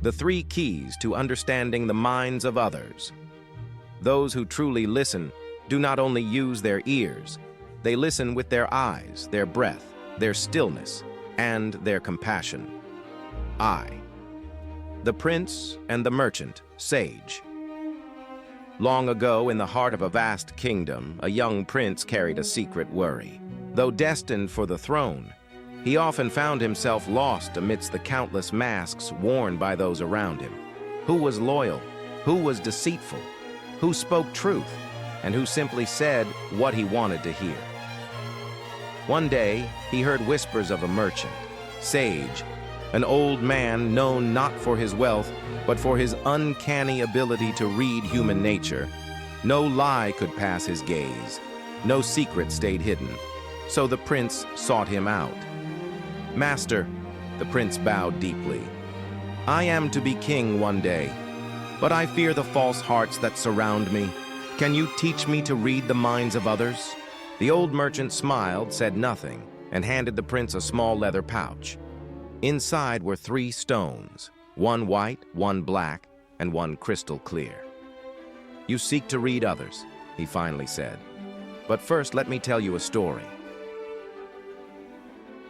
The three keys to understanding the minds of others. Those who truly listen do not only use their ears, they listen with their eyes, their breath, their stillness, and their compassion. I. The prince and the merchant, sage. Long ago, in the heart of a vast kingdom, a young prince carried a secret worry. Though destined for the throne, he often found himself lost amidst the countless masks worn by those around him. Who was loyal? Who was deceitful? Who spoke truth? And who simply said what he wanted to hear? One day, he heard whispers of a merchant, sage, an old man known not for his wealth, but for his uncanny ability to read human nature. No lie could pass his gaze. No secret stayed hidden. So the prince sought him out. "Master," the prince bowed deeply, "I am to be king one day, but I fear the false hearts that surround me. Can you teach me to read the minds of others?" The old merchant smiled, said nothing, and handed the prince a small leather pouch. Inside were 3 stones, one white, one black, and one crystal clear. "You seek to read others," he finally said. "But first, let me tell you a story."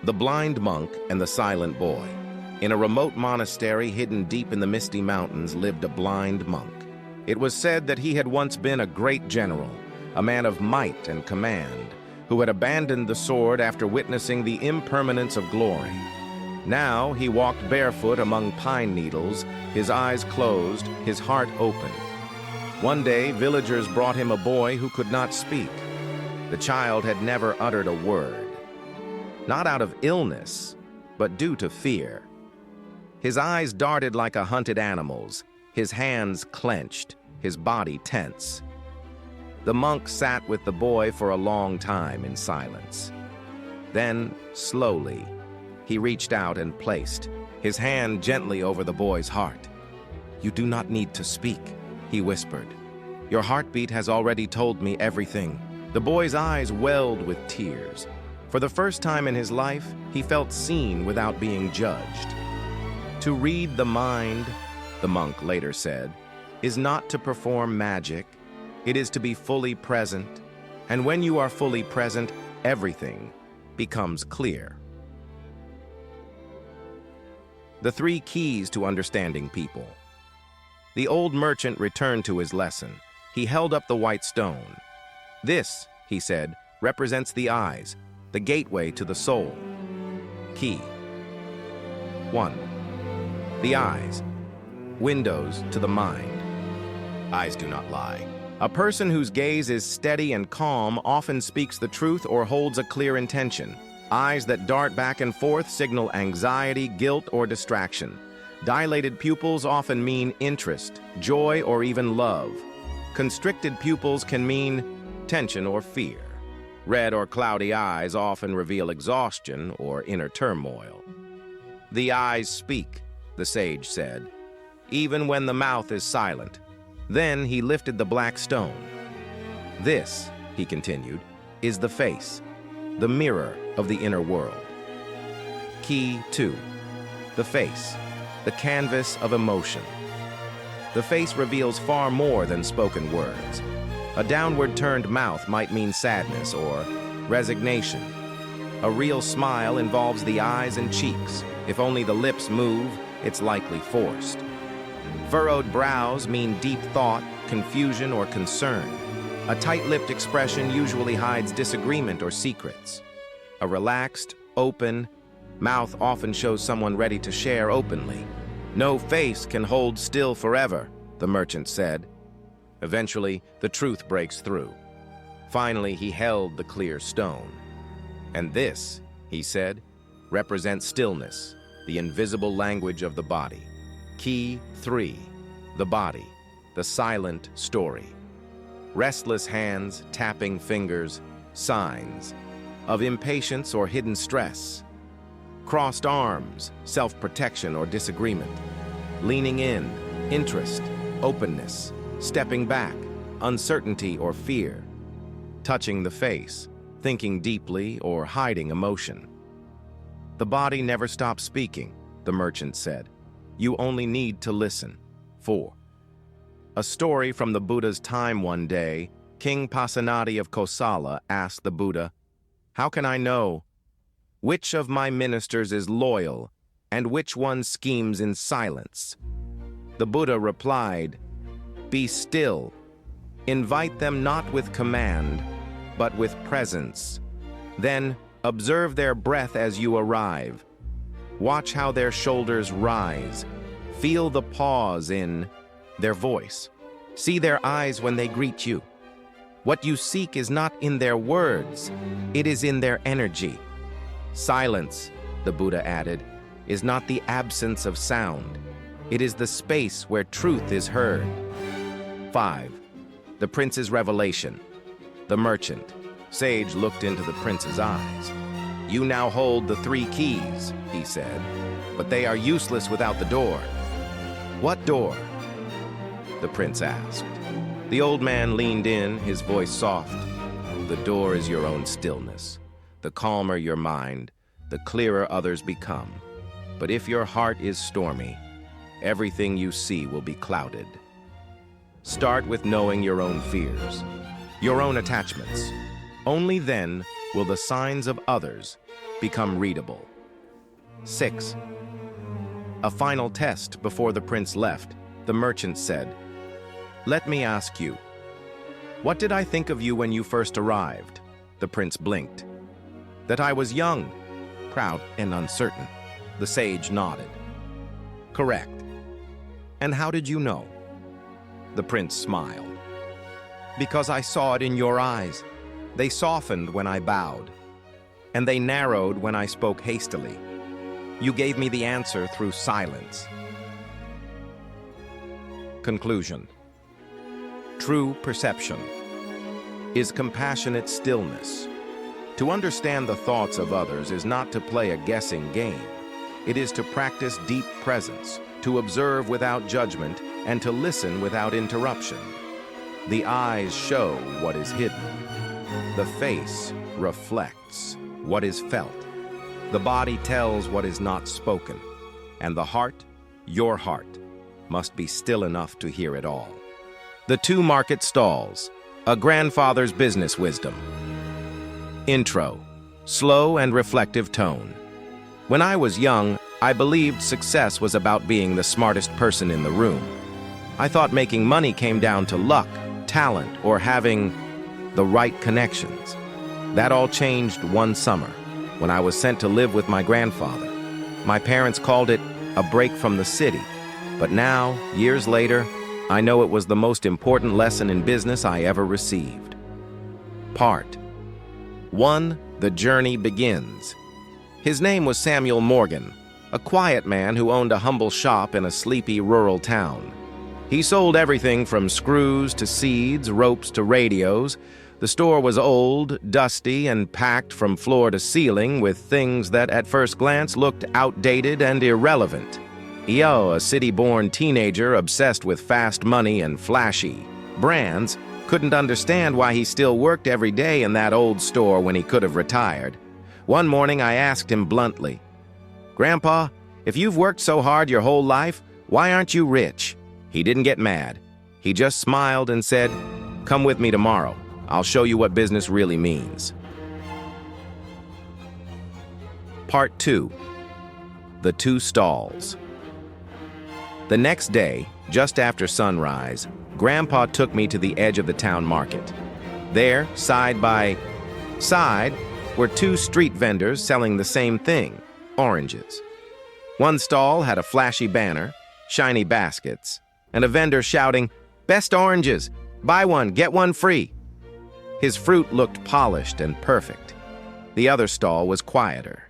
The Blind Monk and the Silent Boy. In a remote monastery hidden deep in the misty mountains lived a blind monk. It was said that he had once been a great general, a man of might and command, who had abandoned the sword after witnessing the impermanence of glory. Now he walked barefoot among pine needles, his eyes closed, his heart open. One day, villagers brought him a boy who could not speak. The child had never uttered a word. Not out of illness, but due to fear. His eyes darted like a hunted animal's, his hands clenched, his body tense. The monk sat with the boy for a long time in silence. Then, slowly, he reached out and placed his hand gently over the boy's heart. "You do not need to speak," he whispered. "Your heartbeat has already told me everything." The boy's eyes welled with tears. For the first time in his life, he felt seen without being judged. To read the mind, the monk later said, is not to perform magic. It is to be fully present. And when you are fully present, everything becomes clear. The 3 keys to understanding people. The old merchant returned to his lesson. He held up the white stone. "This," he said, "represents the eyes, the gateway to the soul." Key. 1. The eyes. Windows to the mind. Eyes do not lie. A person whose gaze is steady and calm often speaks the truth or holds a clear intention. Eyes that dart back and forth signal anxiety, guilt, or distraction. Dilated pupils often mean interest, joy, or even love. Constricted pupils can mean tension or fear. Red or cloudy eyes often reveal exhaustion or inner turmoil. "The eyes speak," the sage said, "even when the mouth is silent." Then he lifted the black stone. "This," he continued, "is the face, the mirror of the inner world." Key 2. The face, the canvas of emotion. The face reveals far more than spoken words. A downward-turned mouth might mean sadness or resignation. A real smile involves the eyes and cheeks. If only the lips move, it's likely forced. Furrowed brows mean deep thought, confusion, or concern. A tight-lipped expression usually hides disagreement or secrets. A relaxed, open mouth often shows someone ready to share openly. "No face can hold still forever," the merchant said. Eventually, the truth breaks through. Finally, he held the clear stone. "And this," he said, "represents stillness, the invisible language of the body." Key 3. The body, the silent story. Restless hands, tapping fingers, signs of impatience or hidden stress. Crossed arms, self-protection or disagreement. Leaning in, interest, openness. Stepping back, uncertainty or fear. Touching the face, thinking deeply or hiding emotion. "The body never stops speaking," the merchant said. You only need to listen. 4. A story from the Buddha's time one day, King Pasenadi of Kosala asked the Buddha, "How can I know which of my ministers is loyal and which one schemes in silence?" The Buddha replied, "Be still. Invite them not with command, but with presence. Then observe their breath as you arrive. Watch how their shoulders rise. Feel the pause in their voice. See their eyes when they greet you. What you seek is not in their words, it is in their energy. Silence," the Buddha added, "is not the absence of sound. It is the space where truth is heard." 5. The Prince's Revelation. The merchant, sage, looked into the prince's eyes. "You now hold the 3 keys," he said, "but they are useless without the door." "What door?" the prince asked. The old man leaned in, his voice soft. "The door is your own stillness. The calmer your mind, the clearer others become. But if your heart is stormy, everything you see will be clouded. Start with knowing your own fears, your own attachments. Only then will the signs of others become readable." 6. A final test before the prince left, the merchant said, "Let me ask you, what did I think of you when you first arrived?" The prince blinked. "That I was young, proud, and uncertain." The sage nodded. "Correct. And how did you know?" The prince smiled. "Because I saw it in your eyes. They softened when I bowed, and they narrowed when I spoke hastily. You gave me the answer through silence." Conclusion. True perception is compassionate stillness. To understand the thoughts of others is not to play a guessing game. It is to practice deep presence, to observe without judgment, and to listen without interruption. The eyes show what is hidden. The face reflects what is felt. The body tells what is not spoken. And the heart, your heart, must be still enough to hear it all. The 2 market stalls, a grandfather's business wisdom. Intro, slow and reflective tone. When I was young, I believed success was about being the smartest person in the room. I thought making money came down to luck, talent, or having the right connections. That all changed one summer when I was sent to live with my grandfather. My parents called it a break from the city, but now, years later, I know it was the most important lesson in business I ever received. Part 1. The journey begins. His name was Samuel Morgan, a quiet man who owned a humble shop in a sleepy rural town. He sold everything from screws to seeds, ropes to radios. The store was old, dusty, and packed from floor to ceiling with things that at first glance looked outdated and irrelevant. Yo, a city-born teenager obsessed with fast money and flashy brands, couldn't understand why he still worked every day in that old store when he could have retired. One morning I asked him bluntly, "Grandpa, if you've worked so hard your whole life, why aren't you rich?" He didn't get mad. He just smiled and said, "Come with me tomorrow. I'll show you what business really means." Part 2. The 2 stalls. The next day, just after sunrise, Grandpa took me to the edge of the town market. There, side by side, were 2 street vendors selling the same thing, oranges. One stall had a flashy banner, shiny baskets, and a vendor shouting, "Best oranges! Buy one, get one free!" His fruit looked polished and perfect. The other stall was quieter.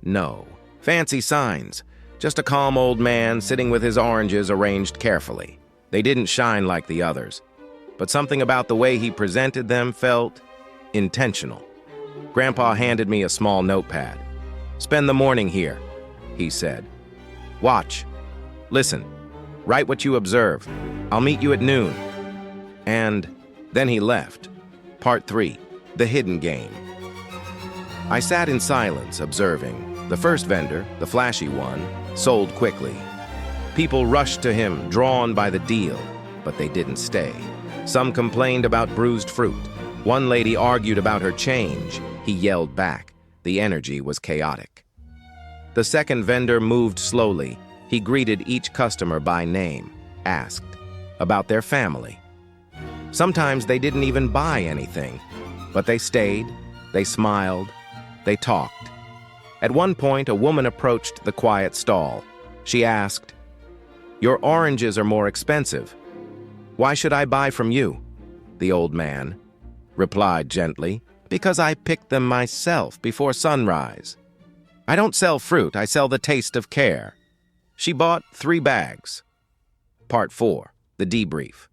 No fancy signs, just a calm old man sitting with his oranges arranged carefully. They didn't shine like the others, but something about the way he presented them felt intentional. Grandpa handed me a small notepad. "Spend the morning here," he said. "Watch. Listen. Write what you observe. I'll meet you at noon." And then he left. Part 3. The hidden game. I sat in silence, observing. The first vendor, the flashy one, sold quickly. People rushed to him, drawn by the deal, but they didn't stay. Some complained about bruised fruit. One lady argued about her change. He yelled back. The energy was chaotic. The second vendor moved slowly. He greeted each customer by name, asked about their family. Sometimes they didn't even buy anything, but they stayed, they smiled, they talked. At one point, a woman approached the quiet stall. She asked, "Your oranges are more expensive. Why should I buy from you?" The old man replied gently, "Because I picked them myself before sunrise. I don't sell fruit, I sell the taste of care." She bought 3 bags. Part 4, the debrief.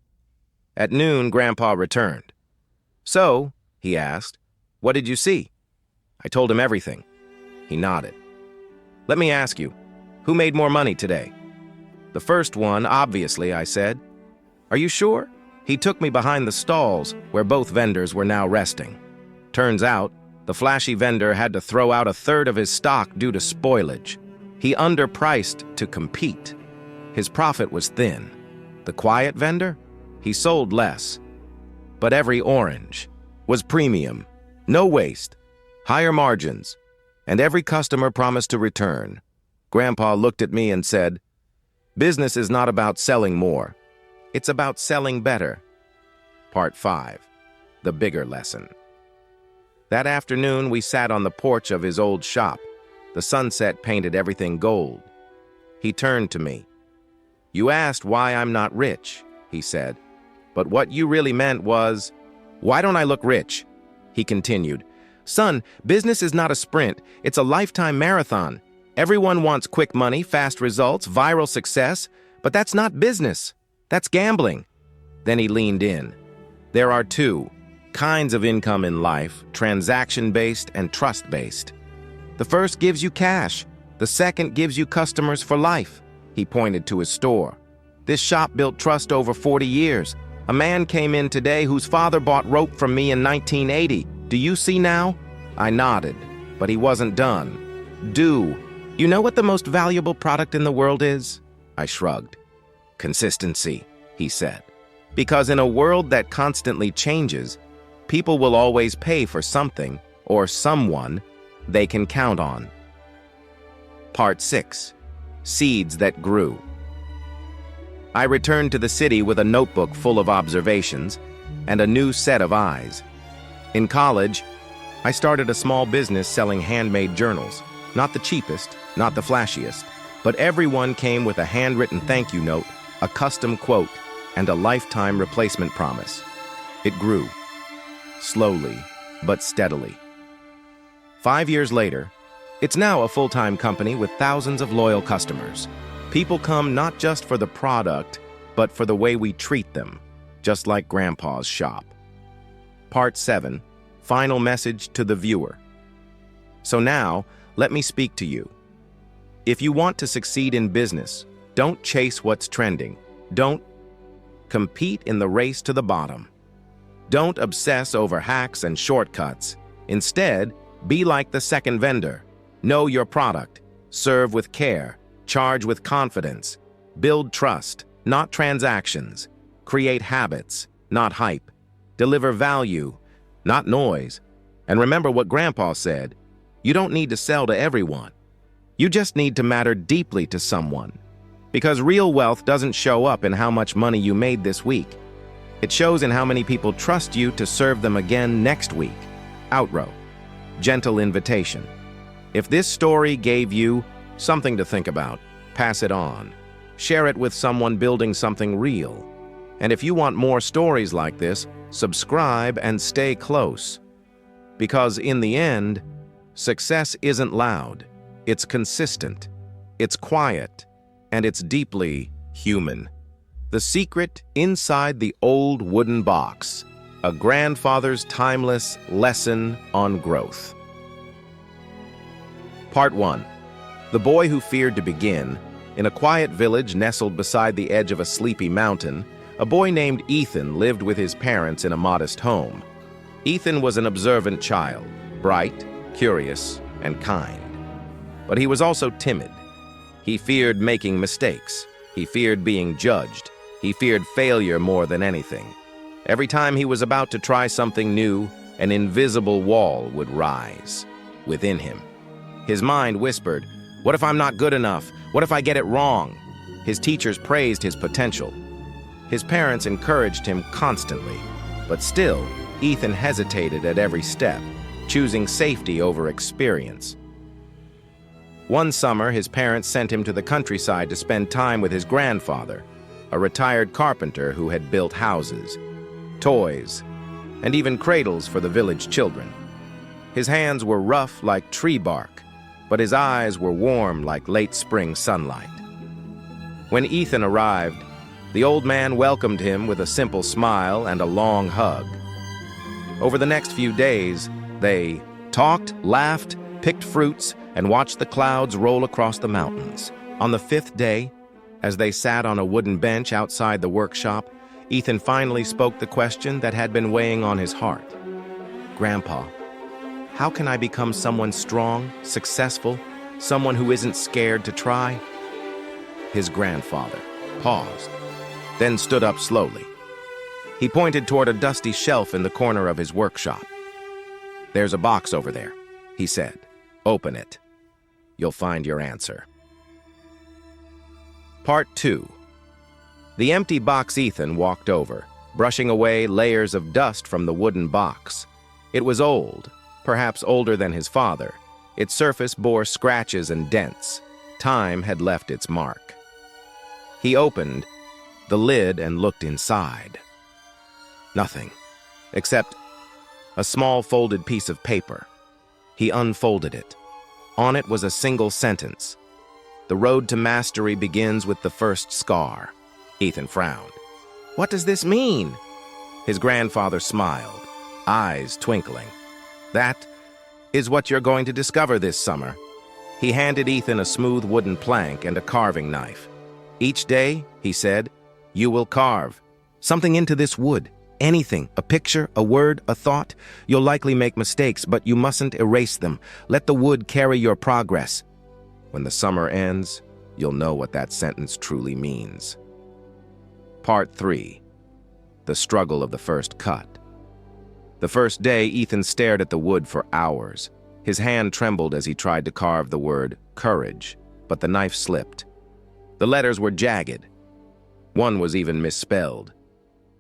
At noon, Grandpa returned. "So," he asked, "what did you see?" I told him everything. He nodded. "Let me ask you, who made more money today?" "The first one, obviously," I said. "Are you sure?" He took me behind the stalls, where both vendors were now resting. Turns out, the flashy vendor had to throw out 1/3 of his stock due to spoilage. He underpriced to compete. His profit was thin. The quiet vendor? He sold less. But every orange was premium, no waste, higher margins, and every customer promised to return. Grandpa looked at me and said, "Business is not about selling more. It's about selling better." Part 5, the bigger lesson. That afternoon, we sat on the porch of his old shop. The sunset painted everything gold. He turned to me. "You asked why I'm not rich," he said. "But what you really meant was, why don't I look rich?" He continued, "Son, business is not a sprint. It's a lifetime marathon. Everyone wants quick money, fast results, viral success, but that's not business. That's gambling." Then he leaned in. There are 2 kinds of income in life, transaction-based and trust-based. The first gives you cash. The second gives you customers for life. He pointed to his store. "This shop built trust over 40 years. A man came in today whose father bought rope from me in 1980. Do you see now?" I nodded, but he wasn't done. You know what the most valuable product in the world is?" I shrugged. "Consistency," he said. "Because in a world that constantly changes, people will always pay for something or someone they can count on." Part 6, seeds that grew. I returned to the city with a notebook full of observations and a new set of eyes. In college, I started a small business selling handmade journals. Not the cheapest, not the flashiest, but everyone came with a handwritten thank you note, a custom quote, and a lifetime replacement promise. It grew, slowly but steadily. 5 years later, it's now a full-time company with thousands of loyal customers. People come not just for the product, but for the way we treat them, just like Grandpa's shop. Part 7, final message to the viewer. So now, let me speak to you. If you want to succeed in business, don't chase what's trending. Don't compete in the race to the bottom. Don't obsess over hacks and shortcuts. Instead, be like the second vendor. Know your product. Serve with care. Charge with confidence. Build trust, not transactions. Create habits, not hype. Deliver value, not noise. And remember what Grandpa said, you don't need to sell to everyone. You just need to matter deeply to someone. Because real wealth doesn't show up in how much money you made this week. It shows in how many people trust you to serve them again next week. Outrow. Gentle invitation. If this story gave you something to think about, pass it on. Share it with someone building something real. And if you want more stories like this, subscribe and stay close. Because in the end, success isn't loud. It's consistent. It's quiet. And it's deeply human. The secret inside the old wooden box. A grandfather's timeless lesson on growth. Part 1. The boy who feared to begin. In a quiet village nestled beside the edge of a sleepy mountain, a boy named Ethan lived with his parents in a modest home. Ethan was an observant child, bright, curious, and kind. But he was also timid. He feared making mistakes. He feared being judged. He feared failure more than anything. Every time he was about to try something new, an invisible wall would rise within him. His mind whispered, "What if I'm not good enough? What if I get it wrong?" His teachers praised his potential. His parents encouraged him constantly, but still, Ethan hesitated at every step, choosing safety over experience. One summer, his parents sent him to the countryside to spend time with his grandfather, a retired carpenter who had built houses, toys, and even cradles for the village children. His hands were rough like tree bark, but his eyes were warm like late spring sunlight. When Ethan arrived, the old man welcomed him with a simple smile and a long hug. Over the next few days, they talked, laughed, picked fruits, and watched the clouds roll across the mountains. On the 5th day, as they sat on a wooden bench outside the workshop, Ethan finally spoke the question that had been weighing on his heart. "Grandpa, how can I become someone strong, successful, someone who isn't scared to try?" His grandfather paused, then stood up slowly. He pointed toward a dusty shelf in the corner of his workshop. "There's a box over there," he said. "Open it. You'll find your answer." Part 2. The empty box Ethan walked over, brushing away layers of dust from the wooden box. It was old, perhaps older than his father. Its surface bore scratches and dents. Time had left its mark. He opened the lid and looked inside. Nothing, except a small folded piece of paper. He unfolded it. On it was a single sentence. "The road to mastery begins with the first scar." Ethan frowned. "What does this mean?" His grandfather smiled, eyes twinkling. "That is what you're going to discover this summer." He handed Ethan a smooth wooden plank and a carving knife. "Each day," he said, "you will carve something into this wood. Anything, a picture, a word, a thought. You'll likely make mistakes, but you mustn't erase them. Let the wood carry your progress. When the summer ends, you'll know what that sentence truly means." Part 3. The struggle of the first cut. The first day, Ethan stared at the wood for hours. His hand trembled as he tried to carve the word courage, but the knife slipped. The letters were jagged. One was even misspelled.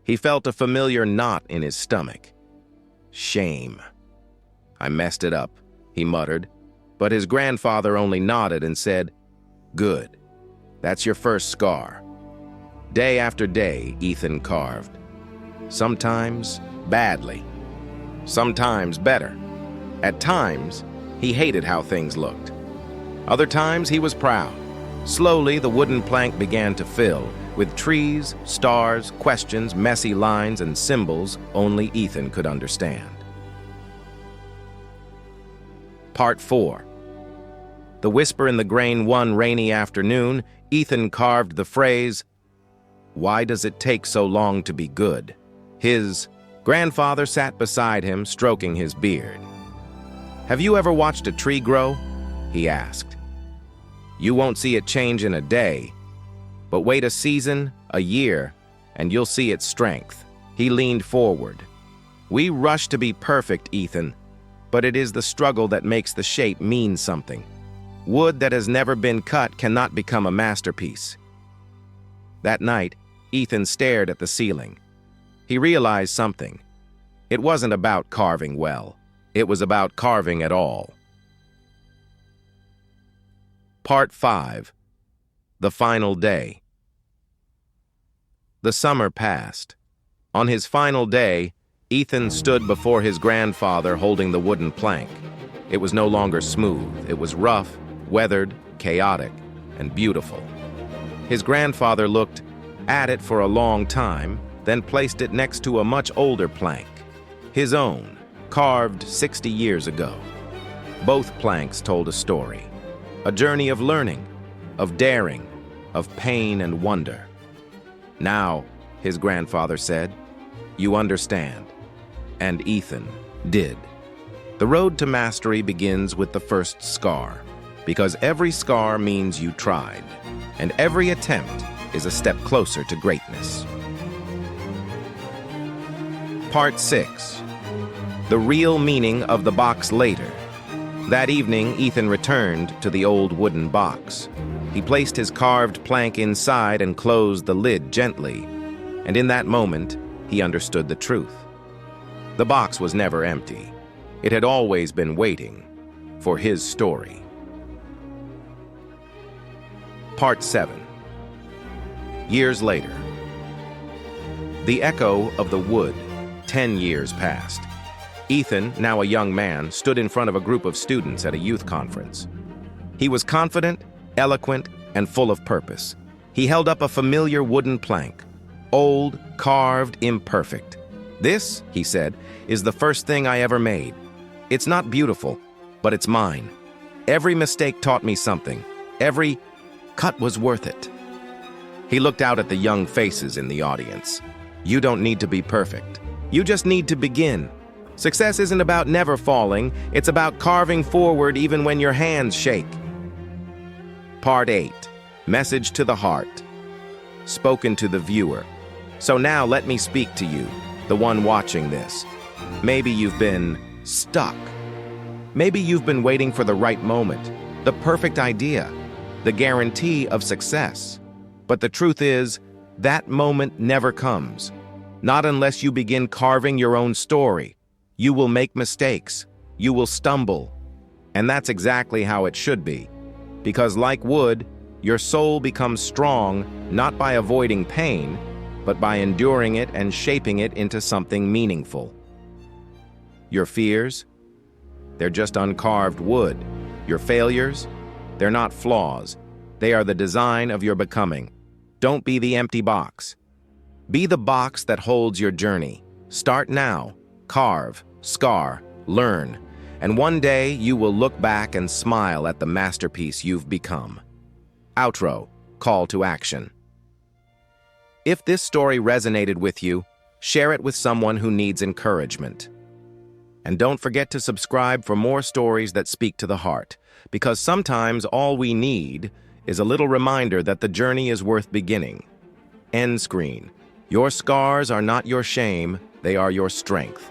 He felt a familiar knot in his stomach. Shame. "I messed it up," he muttered, but his grandfather only nodded and said, "Good. That's your first scar." Day after day, Ethan carved. Sometimes badly. Sometimes better. At times, he hated how things looked. Other times, he was proud. Slowly, the wooden plank began to fill, with trees, stars, questions, messy lines, and symbols only Ethan could understand. Part 4. The whisper in the grain. One rainy afternoon, Ethan carved the phrase, "Why does it take so long to be good?" His grandfather sat beside him, stroking his beard. "Have you ever watched a tree grow?" he asked. "You won't see it change in a day, but wait a season, a year, and you'll see its strength." He leaned forward. "We rush to be perfect, Ethan, but it is the struggle that makes the shape mean something. Wood that has never been cut cannot become a masterpiece." That night, Ethan stared at the ceiling. He realized something. It wasn't about carving well. It was about carving at all. Part 5. The final day. The summer passed. On his final day, Ethan stood before his grandfather holding the wooden plank. It was no longer smooth. It was rough, weathered, chaotic, and beautiful. His grandfather looked at it for a long time, then placed it next to a much older plank, his own, carved 60 years ago. Both planks told a story, a journey of learning, of daring, of pain and wonder. "Now," his grandfather said, "you understand." And Ethan did. The road to mastery begins with the first scar, because every scar means you tried, and every attempt is a step closer to greatness. Part 6. The real meaning of the box later. That evening, Ethan returned to the old wooden box. He placed his carved plank inside and closed the lid gently. And in that moment, he understood the truth. The box was never empty. It had always been waiting for his story. Part 7. Years later. The echo of the wood. 10 years passed. Ethan, now a young man, stood in front of a group of students at a youth conference. He was confident, eloquent, and full of purpose. He held up a familiar wooden plank, old, carved, imperfect. "This," he said, "is the first thing I ever made. It's not beautiful, but it's mine. Every mistake taught me something. Every cut was worth it." He looked out at the young faces in the audience. You don't need to be perfect. You just need to begin. Success isn't about never falling. It's about carving forward even when your hands shake. Part 8. Message to the heart. Spoken to the viewer. So now let me speak to you, the one watching this. Maybe you've been stuck. Maybe you've been waiting for the right moment, the perfect idea, the guarantee of success. But the truth is, that moment never comes. Not unless you begin carving your own story. You will make mistakes. You will stumble. And that's exactly how it should be. Because like wood, your soul becomes strong not by avoiding pain, but by enduring it and shaping it into something meaningful. Your fears? They're just uncarved wood. Your failures? They're not flaws. They are the design of your becoming. Don't be the empty box. Be the box that holds your journey. Start now. Carve, scar, learn. And one day you will look back and smile at the masterpiece you've become. Outro. Call to action. If this story resonated with you, share it with someone who needs encouragement. And don't forget to subscribe for more stories that speak to the heart, because sometimes all we need is a little reminder that the journey is worth beginning. End screen. Your scars are not your shame, they are your strength.